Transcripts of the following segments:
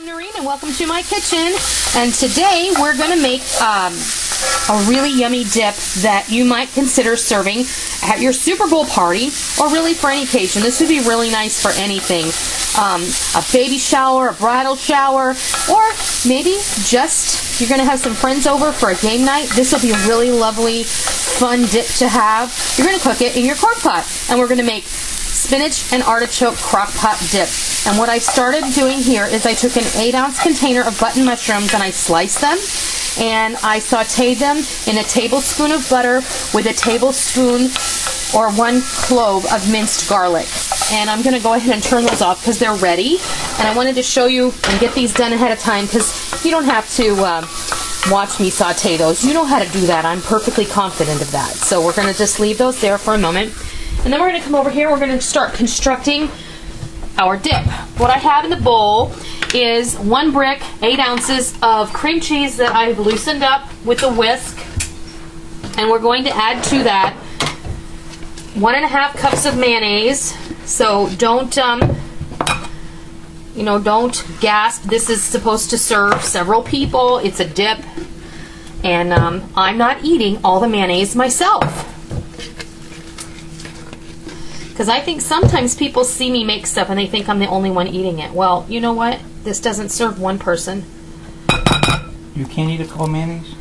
Noreen and welcome to my kitchen. And today we're going to make a really yummy dip that you might consider serving at your Super Bowl party or really for any occasion. This would be really nice for anything. A baby shower, a bridal shower, or maybe just you're going to have some friends over for a game night. This will be a really lovely, fun dip to have. You're going to cook it in your crock pot. And we're going to make spinach and artichoke crock pot dip. And what I started doing here is I took an 8-ounce container of button mushrooms and I sliced them and I sauteed them in a tablespoon of butter with a tablespoon or 1 clove of minced garlic. And I'm going to go ahead and turn those off because they're ready. And I wanted to show you and get these done ahead of time because you don't have to watch me saute those. You know how to do that. I'm perfectly confident of that. So we're going to just leave those there for a moment. And then we're going to come over here. We're going to start constructing our dip. What I have in the bowl is 1 brick, 8 ounces of cream cheese that I've loosened up with a whisk. And we're going to add to that 1½ cups of mayonnaise. So don't, don't gasp. This is supposed to serve several people. It's a dip. And I'm not eating all the mayonnaise myself. Because I think sometimes people see me make stuff and they think I'm the only one eating it. Well, you know what? This doesn't serve one person. You can't eat a cup of mayonnaise?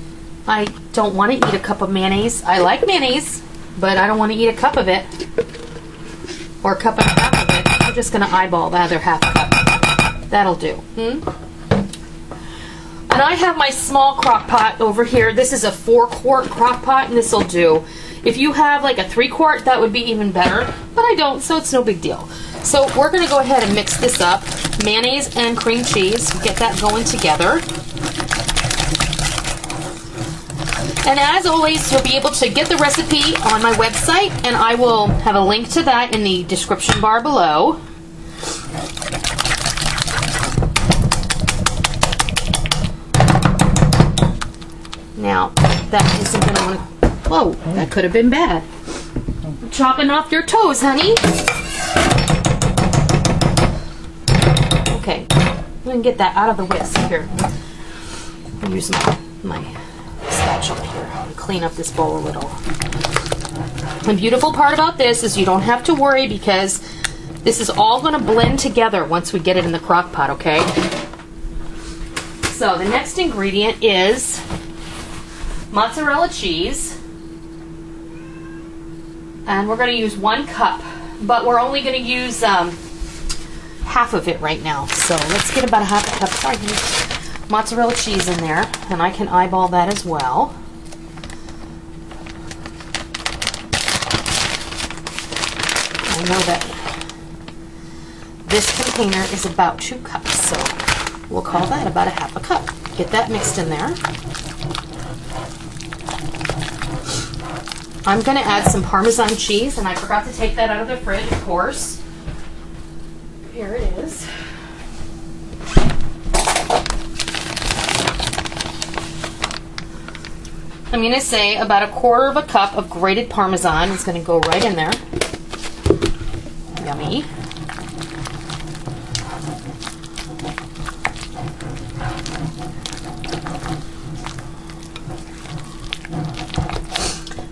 I don't want to eat a cup of mayonnaise. I like mayonnaise, but I don't want to eat a cup of it. Or a cup and a half of it. I'm just going to eyeball the other half cup. That'll do. And I have my small crock pot over here. This is a 4-quart crock pot, and this will do. If you have like a 3-quart, that would be even better, but I don't, so it's no big deal. So we're going to go ahead and mix this up. Mayonnaise and cream cheese. Get that going together. And as always, you'll be able to get the recipe on my website, and I will have a link to that in the description bar below. Now, that isn't going to want to... Whoa, that could have been bad. Chopping off your toes, honey. Okay, I'm going to get that out of the whisk here. I'll use my spatula here and clean up this bowl a little. The beautiful part about this is you don't have to worry because this is all going to blend together once we get it in the crock pot, okay? So the next ingredient is mozzarella cheese. And we're going to use 1 cup, but we're only going to use half of it right now. So let's get about a half a cup of mozzarella cheese in there, and I can eyeball that as well. I know that this container is about 2 cups, so we'll call that about a half a cup. Get that mixed in there. I'm going to add some Parmesan cheese, and I forgot to take that out of the fridge, of course. Here it is. I'm going to say about 1/4 cup of grated Parmesan is going to go right in there. Yummy.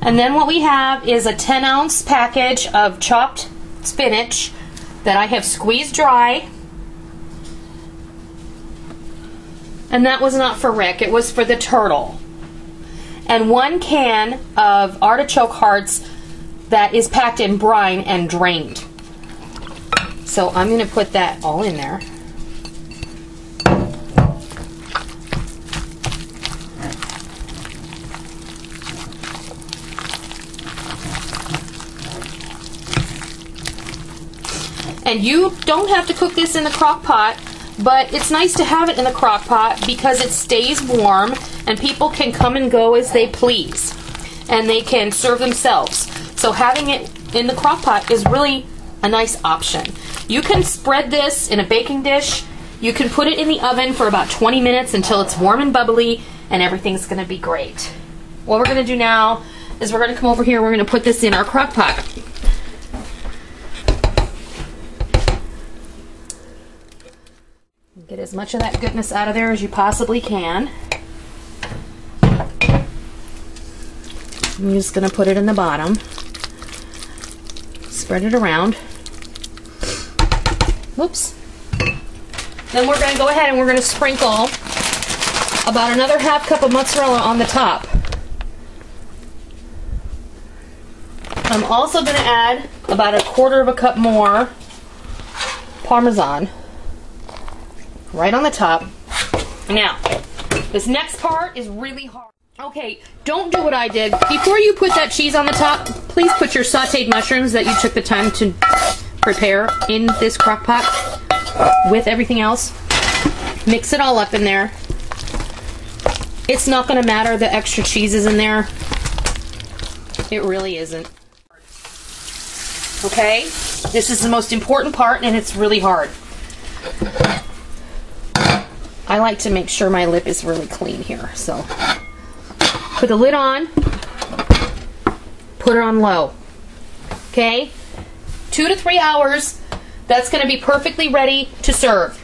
And then what we have is a 10-ounce package of chopped spinach that I have squeezed dry. And that was not for Rick, it was for the turtle. And 1 can of artichoke hearts that is packed in brine and drained. So I'm going to put that all in there. And you don't have to cook this in the crock pot, but it's nice to have it in the crock pot because it stays warm and people can come and go as they please. And they can serve themselves. So having it in the crock pot is really a nice option. You can spread this in a baking dish. You can put it in the oven for about 20 minutes until it's warm and bubbly, and everything's going to be great. What we're going to do now is we're going to come over here, we're going to put this in our crock pot. Get as much of that goodness out of there as you possibly can. I'm just going to put it in the bottom. Spread it around. Whoops. Then we're going to go ahead and we're going to sprinkle about another half cup of mozzarella on the top. I'm also going to add about a quarter of a cup more parmesan right on the top. Now, this next part is really hard. Okay, don't do what I did. Before you put that cheese on the top, please put your sauteed mushrooms that you took the time to prepare in this crock pot with everything else. Mix it all up in there. It's not going to matter the extra cheese is in there. It really isn't. Okay, this is the most important part and it's really hard. I like to make sure my lip is really clean here, so put the lid on, put it on low. Okay, 2 to 3 hours. That's going to be perfectly ready to serve.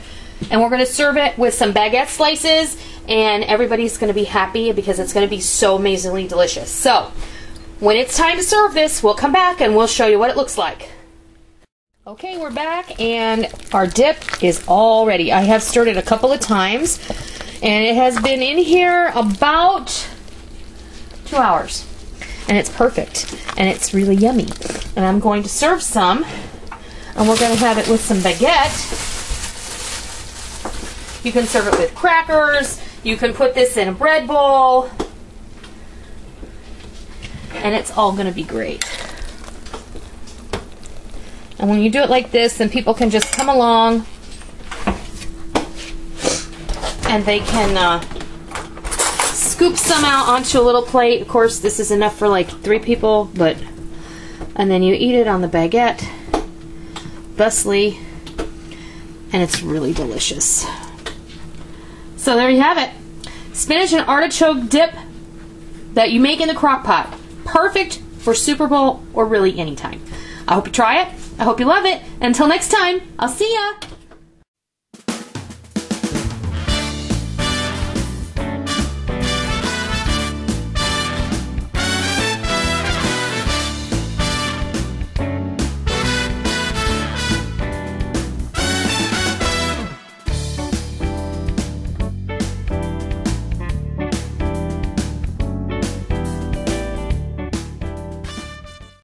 And we're going to serve it with some baguette slices, and everybody's going to be happy because it's going to be so amazingly delicious. So, when it's time to serve this, we'll come back and we'll show you what it looks like. Okay, we're back and our dip is all ready. I have stirred it a couple of times and it has been in here about 2 hours. And it's perfect and it's really yummy. And I'm going to serve some and we're going to have it with some baguette. You can serve it with crackers. You can put this in a bread bowl. And it's all going to be great. And when you do it like this, then people can just come along and they can scoop some out onto a little plate. Of course, this is enough for like 3 people, but and then you eat it on the baguette, thusly, and it's really delicious. So there you have it. Spinach and artichoke dip that you make in the crock pot. Perfect for Super Bowl or really anytime. I hope you try it. I hope you love it. Until next time, I'll see ya.